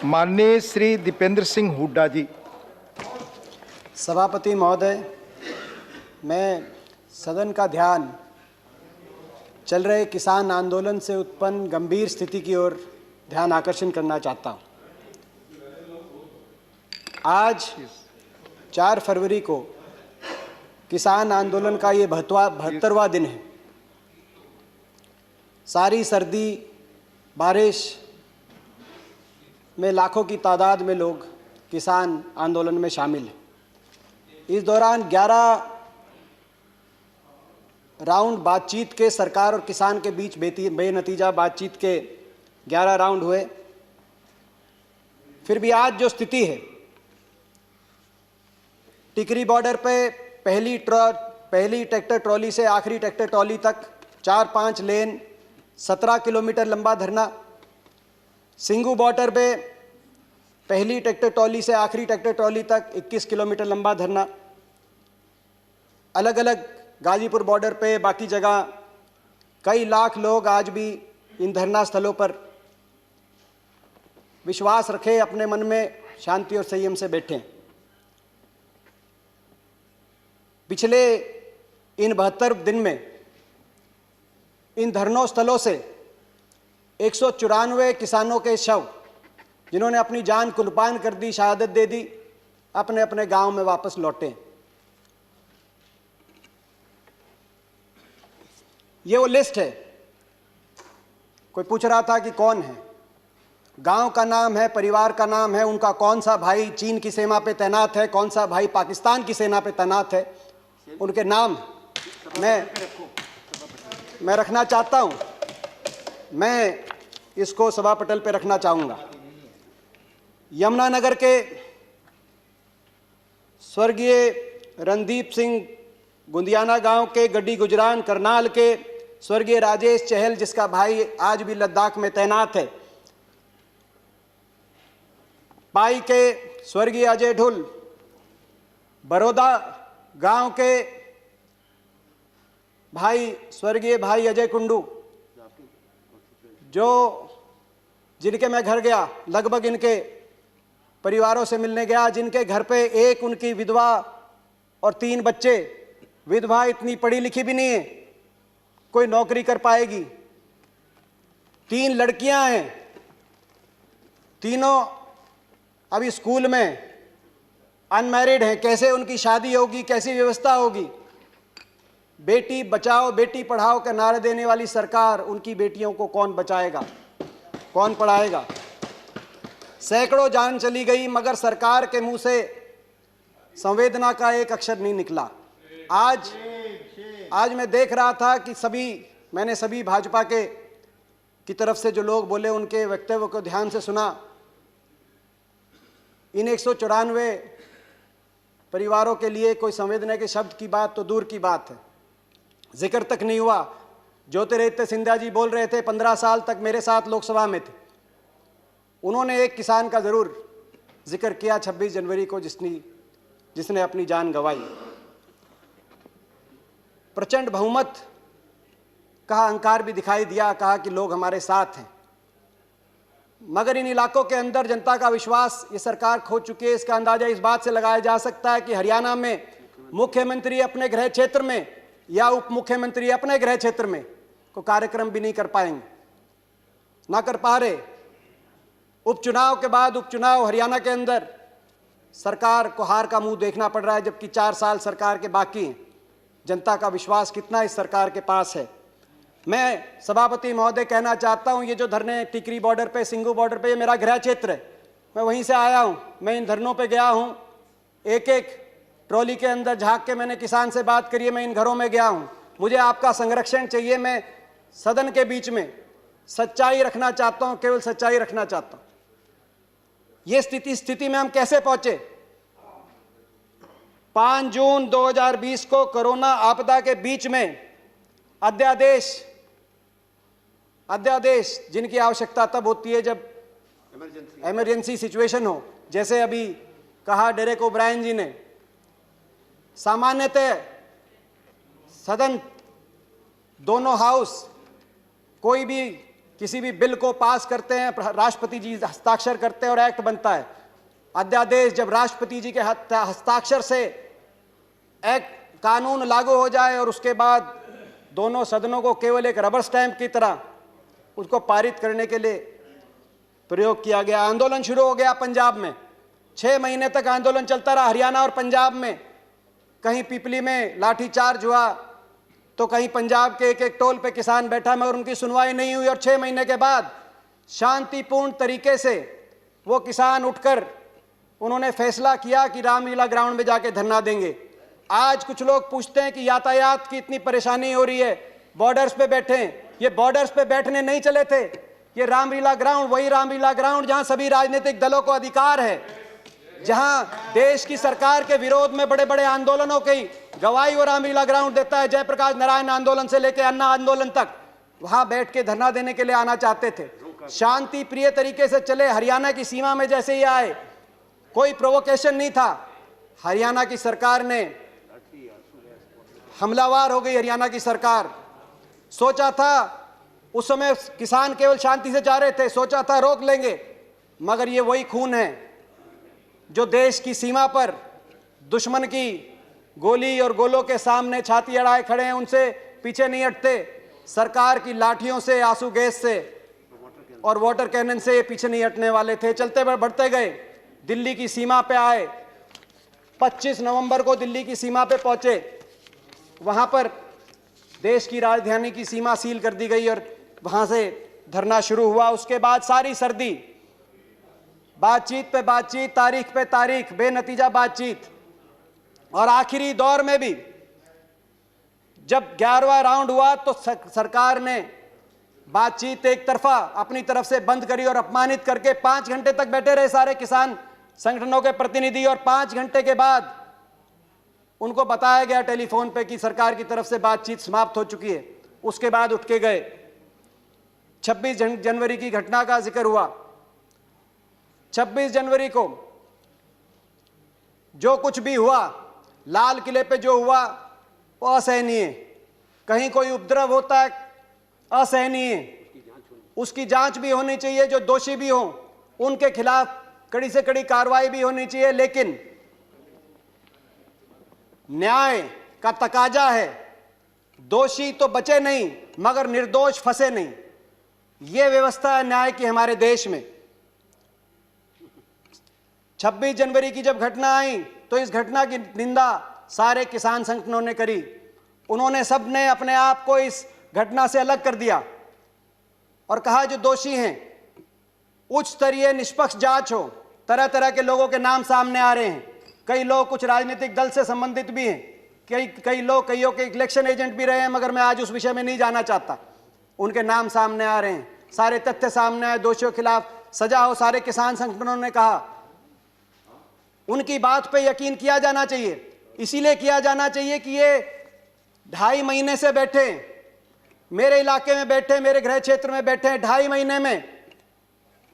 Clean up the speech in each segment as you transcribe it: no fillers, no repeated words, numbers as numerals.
माननीय श्री दीपेंद्र सिंह हुड्डा जी। सभापति महोदय, मैं सदन का ध्यान चल रहे किसान आंदोलन से उत्पन्न गंभीर स्थिति की ओर ध्यान आकर्षण करना चाहता हूं। आज 4 फरवरी को किसान आंदोलन का ये 72वां दिन है। सारी सर्दी बारिश में लाखों की तादाद में लोग किसान आंदोलन में शामिल हैं। इस दौरान 11 राउंड बातचीत के सरकार और किसान के बीच बेनतीजा बातचीत के 11 राउंड हुए। फिर भी आज जो स्थिति है, टिकरी बॉर्डर पे पहली ट्रैक्टर ट्रॉली से आखिरी ट्रैक्टर ट्रॉली तक 4-5 लेन 17 किलोमीटर लंबा धरना, सिंगू बॉर्डर पे पहली ट्रैक्टर ट्रॉली से आखिरी ट्रैक्टर ट्रॉली तक 21 किलोमीटर लंबा धरना, अलग अलग गाजीपुर बॉर्डर पे बाकी जगह कई लाख लोग आज भी इन धरना स्थलों पर विश्वास रखे अपने मन में शांति और संयम से बैठे। पिछले इन 72 दिन में इन धरनों स्थलों से 194 किसानों के शव, जिन्होंने अपनी जान कुर्बान कर दी, शहादत दे दी, अपने अपने गांव में वापस लौटे। ये वो लिस्ट है। कोई पूछ रहा था कि कौन है, गांव का नाम है, परिवार का नाम है, उनका कौन सा भाई चीन की सीमा पे तैनात है, कौन सा भाई पाकिस्तान की सेना पे तैनात है, उनके नाम मैं रखना चाहता हूं। मैं इसको सभा पटल पे रखना चाहूँगा। यमुनानगर के स्वर्गीय रणदीप सिंह गुंदियाना गांव के, गड्डी गुजरान करनाल के स्वर्गीय राजेश चहल, जिसका भाई आज भी लद्दाख में तैनात है, पाई के स्वर्गीय अजय ढुल, बड़ौदा गांव के भाई स्वर्गीय भाई अजय कुंडू, जिनके मैं घर गया, लगभग इनके परिवारों से मिलने गया, जिनके घर पे एक उनकी विधवा और 3 बच्चे। विधवा इतनी पढ़ी लिखी भी नहीं है, कोई नौकरी कर पाएगी। 3 लड़कियां हैं, तीनों अभी स्कूल में अनमैरिड हैं। कैसे उनकी शादी होगी, कैसी व्यवस्था होगी? बेटी बचाओ बेटी पढ़ाओ का नारा देने वाली सरकार, उनकी बेटियों को कौन बचाएगा, कौन पढ़ाएगा? सैकड़ों जान चली गई, मगर सरकार के मुंह से संवेदना का एक अक्षर नहीं निकला। आज मैं देख रहा था कि मैंने सभी भाजपा की तरफ से जो लोग बोले, उनके वक्तव्य को ध्यान से सुना। इन 194 परिवारों के लिए कोई संवेदना के शब्द की बात तो दूर की बात है, जिक्र तक नहीं हुआ। ज्योतिरादित्य सिंधिया जी बोल रहे थे, 15 साल तक मेरे साथ लोकसभा में थे, उन्होंने एक किसान का जरूर जिक्र किया 26 जनवरी को, जिसने अपनी जान गंवाई। प्रचंड बहुमत का अहंकार भी दिखाई दिया, कहा कि लोग हमारे साथ हैं, मगर इन इलाकों के अंदर जनता का विश्वास ये सरकार खो चुकी है। इसका अंदाजा इस बात से लगाया जा सकता है कि हरियाणा में मुख्यमंत्री अपने गृह क्षेत्र में या उप मुख्यमंत्री अपने गृह क्षेत्र में को कार्यक्रम भी नहीं कर पाएंगे, ना कर पा रहे। उपचुनाव के बाद उपचुनाव हरियाणा के अंदर सरकार को हार का मुंह देखना पड़ रहा है, जबकि 4 साल सरकार के बाकी हैं। जनता का विश्वास कितना इस सरकार के पास है? मैं सभापति महोदय कहना चाहता हूं, ये जो धरने टिकरी बॉर्डर पे, सिंगू बॉर्डर पे, ये मेरा गृह क्षेत्र है, मैं वहीं से आया हूं। मैं इन धरनों पे गया हूं, एक एक ट्रॉली के अंदर झांक के मैंने किसान से बात करी है, मैं इन घरों में गया हूं। मुझे आपका संरक्षण चाहिए। मैं सदन के बीच में सच्चाई रखना चाहता हूं, केवल सच्चाई रखना चाहता हूं। ये स्थिति में हम कैसे पहुंचे? 5 जून 2020 को कोरोना आपदा के बीच में अध्यादेश जिनकी आवश्यकता तब होती है जब इमरजेंसी सिचुएशन हो, जैसे अभी कहा डेरेक ओब्रायन जी ने। सामान्यतः सदन, दोनों हाउस, कोई भी किसी भी बिल को पास करते हैं, राष्ट्रपति जी हस्ताक्षर करते हैं और एक्ट बनता है। अध्यादेश जब राष्ट्रपति जी के हस्ताक्षर से एक्ट कानून लागू हो जाए और उसके बाद दोनों सदनों को केवल एक रबर स्टैंप की तरह उसको पारित करने के लिए प्रयोग किया गया। आंदोलन शुरू हो गया पंजाब में, 6 महीने तक आंदोलन चलता रहा। हरियाणा और पंजाब में कहीं पिपली में लाठीचार्ज हुआ तो कहीं पंजाब के एक एक टोल पे किसान बैठा, मगर उनकी सुनवाई नहीं हुई। और 6 महीने के बाद शांतिपूर्ण तरीके से वो किसान उठकर उन्होंने फैसला किया कि रामलीला ग्राउंड में जाके धरना देंगे। आज कुछ लोग पूछते हैं कि यातायात की इतनी परेशानी हो रही है, बॉर्डर्स पे बैठे हैं। ये बॉर्डर्स पे बैठने नहीं चले थे, ये रामलीला ग्राउंड वही रामलीला ग्राउंड जहां सभी राजनीतिक दलों को अधिकार है, जहां देश की सरकार के विरोध में बड़े बड़े आंदोलनों की गवाही वो रामलीला ग्राउंड देता है। जयप्रकाश नारायण आंदोलन से लेकर अन्ना आंदोलन तक वहां बैठ के धरना देने के लिए आना चाहते थे। शांति प्रिय तरीके से चले। हरियाणा की सीमा में जैसे ही आए, कोई प्रोवोकेशन नहीं था। हरियाणा की सरकार ने हमलावर हो गई। हरियाणा की सरकार सोचा था, उस समय किसान केवल शांति से जा रहे थे, सोचा था रोक लेंगे, मगर ये वही खून है जो देश की सीमा पर दुश्मन की गोली और गोलों के सामने छाती अड़ाए खड़े हैं, उनसे पीछे नहीं हटते। सरकार की लाठियों से, आंसू गैस से और वाटर कैनन से पीछे नहीं हटने वाले थे। चलते बढ़ते गए, दिल्ली की सीमा पे आए। 25 नवंबर को दिल्ली की सीमा पे पहुंचे। वहां पर देश की राजधानी की सीमा सील कर दी गई और वहां से धरना शुरू हुआ। उसके बाद सारी सर्दी, बातचीत पे बातचीत, तारीख पे तारीख, बेनतीजा बातचीत। और आखिरी दौर में भी जब 11वां राउंड हुआ तो सरकार ने बातचीत एक तरफा अपनी तरफ से बंद करी और अपमानित करके 5 घंटे तक बैठे रहे सारे किसान संगठनों के प्रतिनिधि। और 5 घंटे के बाद उनको बताया गया टेलीफोन पे कि सरकार की तरफ से बातचीत समाप्त हो चुकी है। उसके बाद उठ के गए। 26 जनवरी की घटना का जिक्र हुआ। 26 जनवरी को जो कुछ भी हुआ, लाल किले पे जो हुआ वो असहनीय। कहीं कोई उपद्रव होता है, असहनीय। उसकी जांच भी होनी चाहिए, जो दोषी भी हों उनके खिलाफ कड़ी से कड़ी कार्रवाई भी होनी चाहिए। लेकिन न्याय का तकाजा है, दोषी तो बचे नहीं मगर निर्दोष फंसे नहीं। यह व्यवस्था है न्याय की हमारे देश में। 26 जनवरी की जब घटना आई तो इस घटना की निंदा सारे किसान संगठनों ने करी। उन्होंने सबने अपने आप को इस घटना से अलग कर दिया और कहा जो दोषी हैं उच्च स्तरीय निष्पक्ष जांच हो। तरह तरह के लोगों के नाम सामने आ रहे हैं। कई लोग कुछ राजनीतिक दल से संबंधित भी हैं, कई लोग कईयों के इलेक्शन एजेंट भी रहे हैं, मगर मैं आज उस विषय में नहीं जाना चाहता। उनके नाम सामने आ रहे हैं, सारे तथ्य सामने आए, दोषियों के खिलाफ सजा हो। सारे किसान संगठनों ने कहा उनकी बात पे यकीन किया जाना चाहिए। इसीलिए किया जाना चाहिए कि ये 2.5 महीने से बैठे, मेरे इलाके में बैठे, मेरे गृह क्षेत्र में बैठे। 2.5 महीने में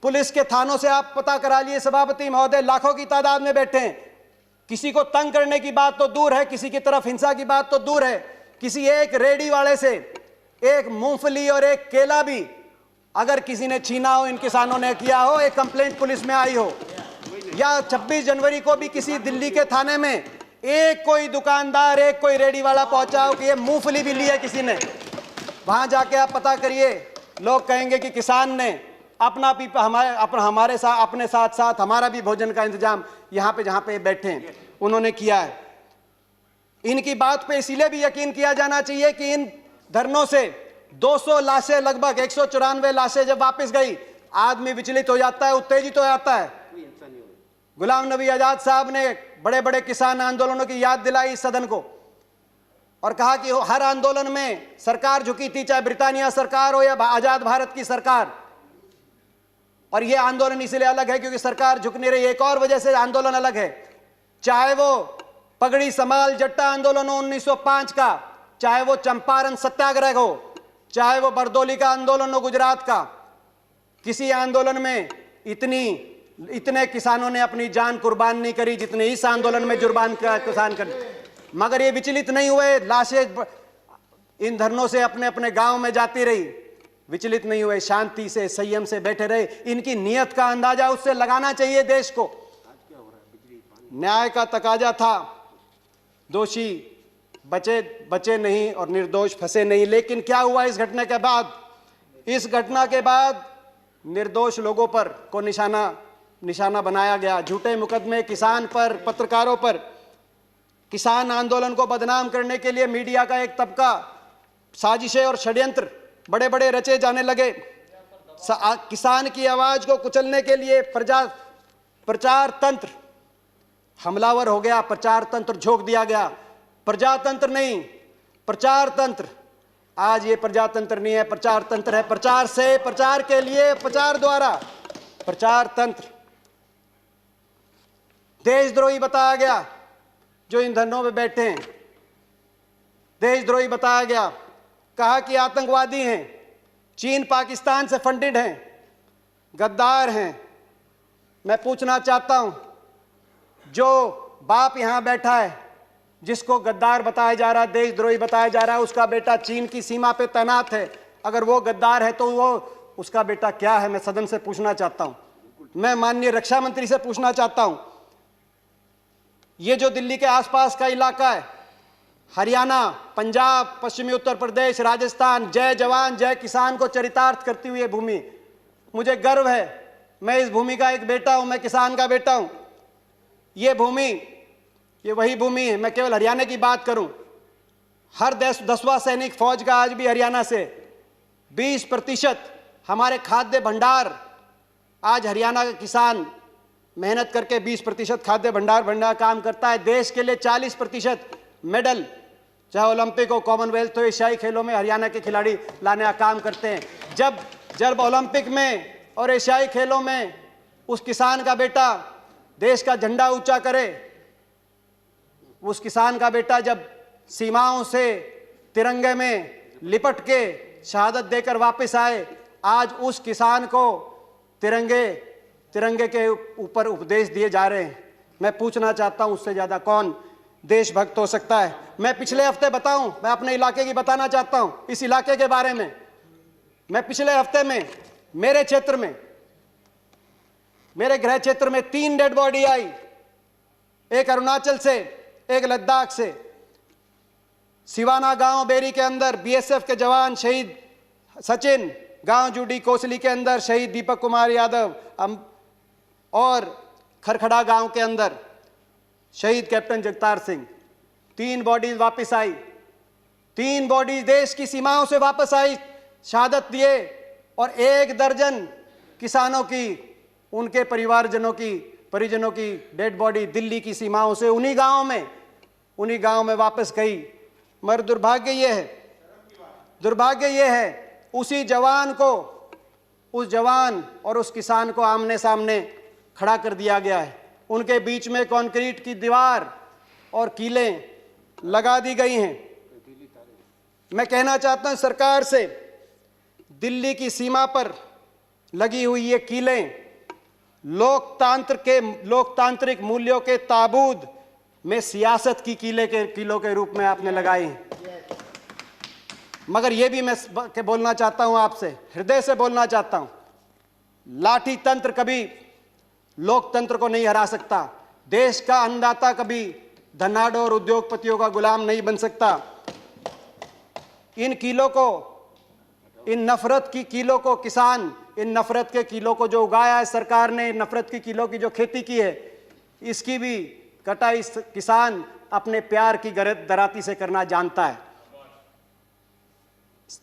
पुलिस के थानों से आप पता करा लिए सभापति महोदय, लाखों की तादाद में बैठे हैं। किसी को तंग करने की बात तो दूर है, किसी की तरफ हिंसा की बात तो दूर है, किसी एक रेडी वाले से एक मूंगफली और एक केला भी अगर किसी ने छीना हो, इन किसानों ने किया हो, एक कंप्लेंट पुलिस में आई हो, या 26 जनवरी को भी किसी दिल्ली के थाने में एक कोई दुकानदार, एक कोई रेडी वाला पहुंचा हो कि ये मूंगफली भी ली है किसी ने, वहां जाके आप पता करिए। लोग कहेंगे कि किसान ने अपना भी हमारे साथ, अपने साथ साथ हमारा भी भोजन का इंतजाम यहाँ पे जहाँ पे बैठे हैं उन्होंने किया है। इनकी बात पे इसीलिए भी यकीन किया जाना चाहिए कि इन धरनों से 200 लाशें, लगभग 194 लाशें जब वापस गई, आदमी विचलित हो जाता है, उत्तेजित हो जाता है। गुलाम नबी आजाद साहब ने बड़े बड़े किसान आंदोलनों की याद दिलाई इस सदन को और कहा कि हर आंदोलन में सरकार झुकी थी, चाहे ब्रिटानिया सरकार हो या आजाद भारत की सरकार। और यह आंदोलन इसलिए अलग है क्योंकि सरकार झुक नहीं रही। एक और वजह से आंदोलन अलग है, चाहे वो पगड़ी समाल जट्टा आंदोलन हो 1905 का, चाहे वो चंपारण सत्याग्रह हो, चाहे वो बरदौली का आंदोलन हो गुजरात का। किसी आंदोलन में इतने किसानों ने अपनी जान कुर्बान नहीं करी जितने इस आंदोलन में किसान कर। मगर ये विचलित नहीं हुए, लाशें इन धरनों से अपने अपने गांव में जाती रही। विचलित नहीं हुए, शांति से संयम से बैठे रहे। इनकी नीयत का अंदाजा उससे लगाना चाहिए देश को। न्याय का तकाजा था, दोषी बचे नहीं और निर्दोष फंसे नहीं। लेकिन क्या हुआ इस घटना के बाद? इस घटना के बाद निर्दोष लोगों पर को निशाना बनाया गया। झूठे मुकदमे किसान पर, पत्रकारों पर। किसान आंदोलन को बदनाम करने के लिए मीडिया का एक तबका, साजिशें और षड्यंत्र बड़े बड़े रचे जाने लगे। किसान की आवाज को कुचलने के लिए प्रचार तंत्र हमलावर हो गया, प्रचार तंत्र झोंक दिया गया। प्रजातंत्र नहीं, प्रचार तंत्र। आज ये प्रजातंत्र नहीं है, प्रचार तंत्र है। प्रचार से, प्रचार के लिए, प्रचार द्वारा प्रचार तंत्र। देशद्रोही बताया गया जो इन धरनों में बैठे हैं, देशद्रोही बताया गया। कहा कि आतंकवादी हैं, चीन पाकिस्तान से फंडेड हैं, गद्दार हैं। मैं पूछना चाहता हूं, जो बाप यहां बैठा है जिसको गद्दार बताया जा रहा है, देशद्रोही बताया जा रहा है, उसका बेटा चीन की सीमा पे तैनात है। अगर वो गद्दार है तो वो उसका बेटा क्या है? मैं सदन से पूछना चाहता हूं। मैं माननीय रक्षा मंत्री से पूछना चाहता हूं, ये जो दिल्ली के आसपास का इलाका है, हरियाणा, पंजाब, पश्चिमी उत्तर प्रदेश, राजस्थान, जय जवान जय किसान को चरितार्थ करती हुई भूमि, मुझे गर्व है। मैं इस भूमि का एक बेटा हूं, मैं किसान का बेटा हूं। ये भूमि, ये वही भूमि है। मैं केवल हरियाणा की बात करूं, हर 10वां सैनिक फौज का आज भी हरियाणा से। 20% हमारे खाद्य भंडार, आज हरियाणा का किसान मेहनत करके 20% खाद्य भंडार काम करता है। देश के लिए 40% मेडल, चाहे ओलंपिक हो, कॉमनवेल्थ हो, एशियाई खेलों में हरियाणा के खिलाड़ी लाने का काम करते हैं। जब ओलंपिक में और एशियाई खेलों में उस किसान का बेटा देश का झंडा ऊंचा करे, उस किसान का बेटा जब सीमाओं से तिरंगे में लिपट के शहादत देकर वापस आए, आज उस किसान को तिरंगे के ऊपर उपदेश दिए जा रहे हैं। मैं पूछना चाहता हूं, उससे ज्यादा कौन देशभक्त हो सकता है? मैं पिछले हफ्ते बताऊं, मैं अपने इलाके की बताना चाहता हूं, इस इलाके के बारे में। मैं पिछले हफ्ते में मेरे क्षेत्र में, मेरे गृह क्षेत्र में 3 डेड बॉडी आई, एक अरुणाचल से, एक लद्दाख से। सिवाना गांव बेरी के अंदर बीएसएफ के जवान शहीद सचिन, गांव जूडी कोसली के अंदर शहीद दीपक कुमार यादव, और खरखड़ा गांव के अंदर शहीद कैप्टन जगतार सिंह। 3 बॉडीज वापस आई, 3 बॉडीज देश की सीमाओं से वापस आई, शहादत दिए। और 1 दर्जन किसानों की, उनके परिजनों की डेड बॉडी दिल्ली की सीमाओं से उन्हीं गांव में वापस गई। मगर दुर्भाग्य ये है, उसी जवान को, उस जवान और उस किसान को आमने सामने खड़ा कर दिया गया है। उनके बीच में कंक्रीट की दीवार और कीलें लगा दी गई हैं। मैं कहना चाहता हूं सरकार से, दिल्ली की सीमा पर लगी हुई ये कीलें लोकतांत्रिक मूल्यों के ताबूत में सियासत की कीलों के रूप में आपने लगाई हैं। मगर यह भी मैं बोलना चाहता हूं आपसे, हृदय से बोलना चाहता हूं, लाठी तंत्र कभी लोकतंत्र को नहीं हरा सकता। देश का अन्नदाता कभी धनाढ्य और उद्योगपतियों का गुलाम नहीं बन सकता। इन कीलों को, इन नफरत की कीलों को, किसान इन नफरत के कीलों को जो उगाया है सरकार ने, नफरत की कीलों की जो खेती की है, इसकी भी कटाई किसान अपने प्यार की दराती से करना जानता है।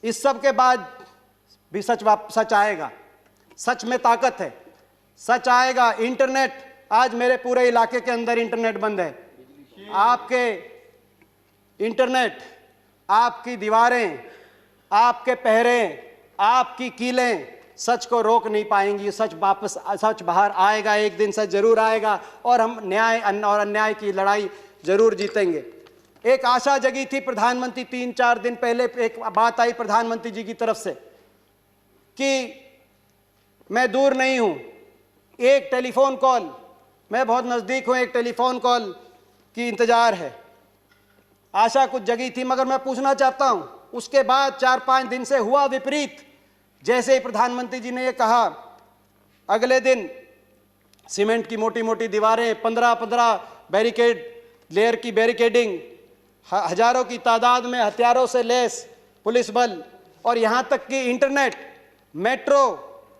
इस सब के बाद भी सच आएगा। सच में ताकत है, सच आएगा। इंटरनेट, आज मेरे पूरे इलाके के अंदर इंटरनेट बंद है। आपके इंटरनेट, आपकी दीवारें, आपके पहरे, आपकी कीलें सच को रोक नहीं पाएंगी। सच बाहर आएगा, एक दिन सच जरूर आएगा और हम न्याय और अन्याय की लड़ाई जरूर जीतेंगे। एक आशा जगी थी प्रधानमंत्री, 3-4 दिन पहले एक बात आई प्रधानमंत्री जी की तरफ से कि मैं दूर नहीं हूं, एक टेलीफोन कॉल, मैं बहुत नजदीक हूं, एक टेलीफोन कॉल की इंतजार है। आशा कुछ जगी थी। मगर मैं पूछना चाहता हूं, उसके बाद 4-5 दिन से हुआ विपरीत। जैसे ही प्रधानमंत्री जी ने ये कहा, अगले दिन सीमेंट की मोटी मोटी दीवारें, 15-15 बैरिकेड लेयर की बैरिकेडिंग, हजारों की तादाद में हथियारों से लैस पुलिस बल, और यहाँ तक कि इंटरनेट, मेट्रो,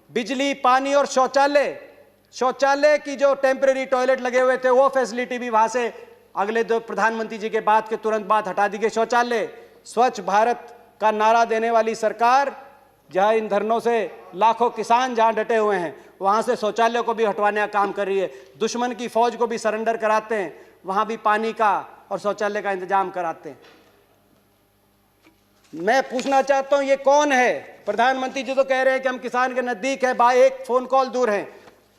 बिजली, पानी और शौचालय की जो टेम्परेरी टॉयलेट लगे हुए थे वो फैसिलिटी भी वहाँ से अगले दो प्रधानमंत्री जी के बाद के तुरंत बाद हटा दी गई। शौचालय, स्वच्छ भारत का नारा देने वाली सरकार, जहाँ इन धरनों से लाखों किसान जहाँ डटे हुए हैं, वहाँ से शौचालय को भी हटवाने का काम कर रही है। दुश्मन की फौज को भी सरेंडर कराते हैं, वहाँ भी पानी का और शौचालय का इंतजाम कराते हैं। मैं पूछना चाहता हूँ, ये कौन है? प्रधानमंत्री जी तो कह रहे हैं कि हम किसान के नज़दीक है, भाई एक फ़ोन कॉल दूर हैं।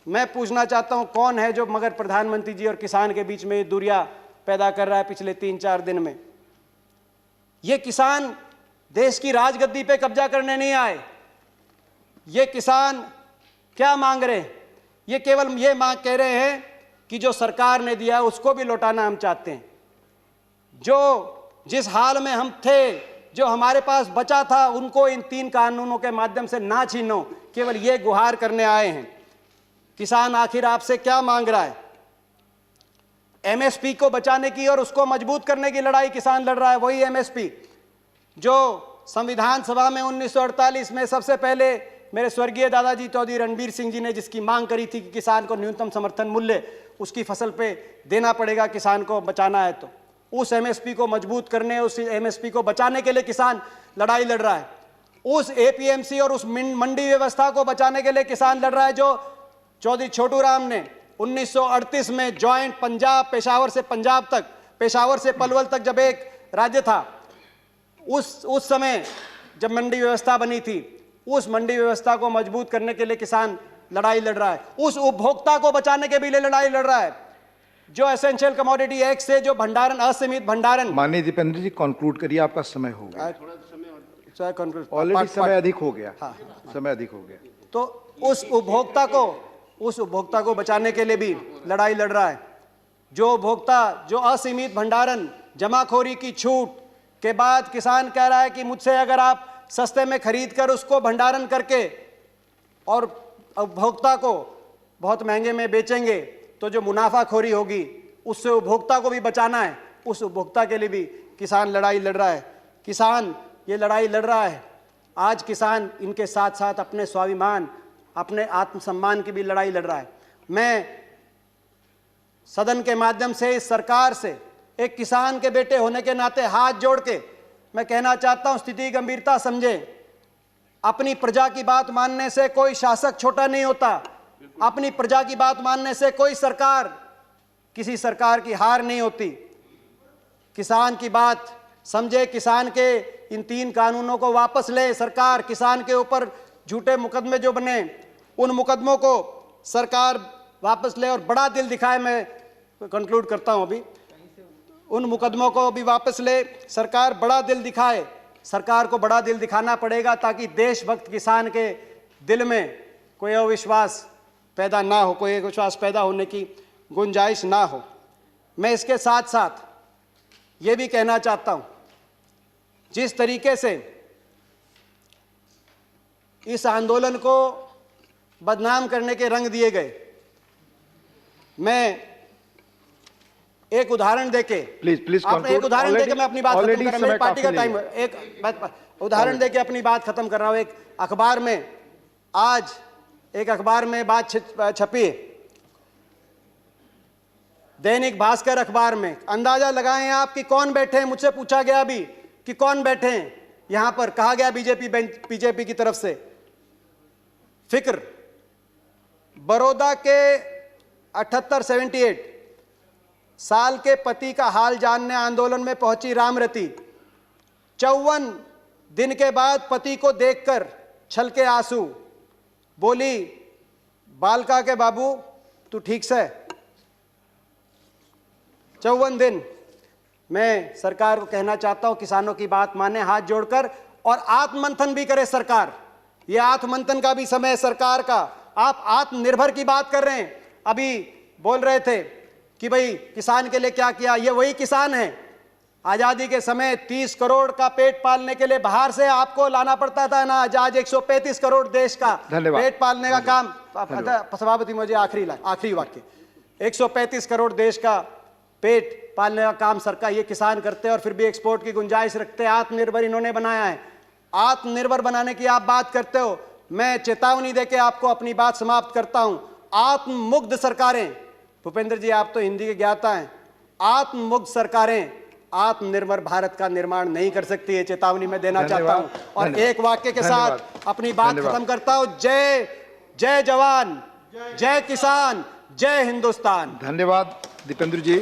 मैं पूछना चाहता हूँ, कौन है जो मगर प्रधानमंत्री जी और किसान के बीच में ये दूरियां पैदा कर रहा है पिछले 3-4 दिन में? ये किसान देश की राजगद्दी पे कब्जा करने नहीं आए। ये किसान क्या मांग रहे हैं? ये केवल ये मांग कह रहे हैं कि जो सरकार ने दिया उसको भी लौटाना हम चाहते हैं। जो जिस हाल में हम थे, जो हमारे पास बचा था, उनको इन 3 कानूनों के माध्यम से ना छीनो, केवल ये गुहार करने आए हैं। किसान आखिर आपसे क्या मांग रहा है? एमएसपी को बचाने की और उसको मजबूत करने की लड़ाई किसान लड़ रहा है। वही एमएसपी जो संविधान सभा में 1948 में सबसे पहले मेरे स्वर्गीय दादाजी चौधरी रणबीर सिंह जी ने जिसकी मांग करी थी कि किसान को न्यूनतम समर्थन मूल्य उसकी फसल पे देना पड़ेगा, किसान को बचाना है, तो उस एमएसपी को मजबूत करने, उस एमएसपी को बचाने के लिए किसान लड़ाई लड़ रहा है। उस एपीएमसी और उस मंडी व्यवस्था को बचाने के लिए किसान लड़ रहा है जो चौधरी छोटू राम ने 1938 में जॉइंट पंजाब, पेशावर से पंजाब तक, पेशावर से पलवल तक जब एक राज्य था, उस समय जब मंडी व्यवस्था बनी थी, उस मंडी व्यवस्था को मजबूत करने के लिए किसान लड़ाई लड़ रहा है। उस उपभोक्ता को बचाने के भी लिए लड़ाई लड़ रहा है जो एसेंशियल कमोडिटी एक्ट से जो भंडारण, असीमित भंडारण। माननीय दीपेंद्र जी कंक्लूड करिए, आपका समय हो गया। ऑलरेडी समय अधिक हो गया। हाँ, समय अधिक हो गया। तो उस उपभोक्ता को बचाने के लिए भी लड़ाई लड़ रहा है। जो उपभोक्ता, जो असीमित भंडारण, जमाखोरी की छूट के बाद किसान कह रहा है कि मुझसे अगर आप सस्ते में खरीद कर उसको भंडारण करके और उपभोक्ता को बहुत महंगे में बेचेंगे तो जो मुनाफाखोरी होगी उससे उपभोक्ता को भी बचाना है। उस उपभोक्ता के लिए भी किसान लड़ाई लड़ रहा है। किसान ये लड़ाई लड़ रहा है। आज किसान इनके साथ साथ अपने स्वाभिमान, अपने आत्मसम्मान की भी लड़ाई लड़ रहा है। मैं सदन के माध्यम से इस सरकार से एक किसान के बेटे होने के नाते हाथ जोड़ के मैं कहना चाहता हूं, स्थिति की गंभीरता समझें। अपनी प्रजा की बात मानने से कोई शासक छोटा नहीं होता। अपनी प्रजा की बात मानने से कोई सरकार, किसी सरकार की हार नहीं होती। किसान की बात समझे, किसान के इन 3 कानूनों को वापस ले सरकार। किसान के ऊपर झूठे मुकदमे जो बने, उन मुकदमों को सरकार वापस ले और बड़ा दिल दिखाए। मैं कंक्लूड करता हूं अभी। उन मुकदमों को भी वापस ले सरकार, बड़ा दिल दिखाए। सरकार को बड़ा दिल दिखाना पड़ेगा ताकि देशभक्त किसान के दिल में कोई अविश्वास पैदा ना हो, कोई अविश्वास पैदा होने की गुंजाइश ना हो। मैं इसके साथ साथ ये भी कहना चाहता हूं, जिस तरीके से इस आंदोलन को बदनाम करने के रंग दिए गए, मैं एक उदाहरण देके प्लीज एक उदाहरण देके मैं अपनी बात खत्म कर रहा हूं। मेरी पार्टी का टाइम, एक उदाहरण देके अपनी बात खत्म कर रहा हूं। एक अखबार में, आज एक अखबार में बात छपी है, दैनिक भास्कर अखबार में। अंदाजा लगाएं आप कि कौन बैठे हैं। मुझसे पूछा गया अभी कि कौन बैठे हैं यहां पर। कहा गया बीजेपी की तरफ से। फिक्र, बड़ौदा के 78 साल के पति का हाल जानने आंदोलन में पहुंची रामरती। 54 दिन के बाद पति को देखकर छलके आंसू। बोली, बालका के बाबू तू ठीक से? 54 दिन। मैं सरकार को कहना चाहता हूं, किसानों की बात माने हाथ जोड़कर, और आत्ममंथन भी करे सरकार। यह आत्ममंथन का भी समय है सरकार का। आप आत्मनिर्भर की बात कर रहे हैं। अभी बोल रहे थे कि भाई किसान के लिए क्या किया। ये वही किसान है आजादी के समय 30 करोड़ का पेट पालने के लिए बाहर से आपको लाना पड़ता था ना, आज 135 करोड़ देश का पेट पालने का काम। सभापति मुझे आखिरी वाक्य, 135 करोड़ देश का पेट पालने का काम सरकार, ये किसान करते हैं और फिर भी एक्सपोर्ट की गुंजाइश रखते हैं। आत्मनिर्भर इन्होंने बनाया है। आत्मनिर्भर बनाने की आप बात करते हो, मैं चेतावनी देके आपको अपनी बात समाप्त करता हूं। आत्ममुग्ध सरकारें, भूपेंद्र जी आप तो हिंदी के ज्ञाता हैं, आत्ममुग्ध सरकारें आत्मनिर्भर भारत का निर्माण नहीं कर सकती है, चेतावनी मैं देना चाहता हूं। और एक वाक्य के साथ अपनी बात खत्म करता हूं। जय जय जवान, जय किसान, जय हिंदुस्तान। धन्यवाद दीपेंद्र जी।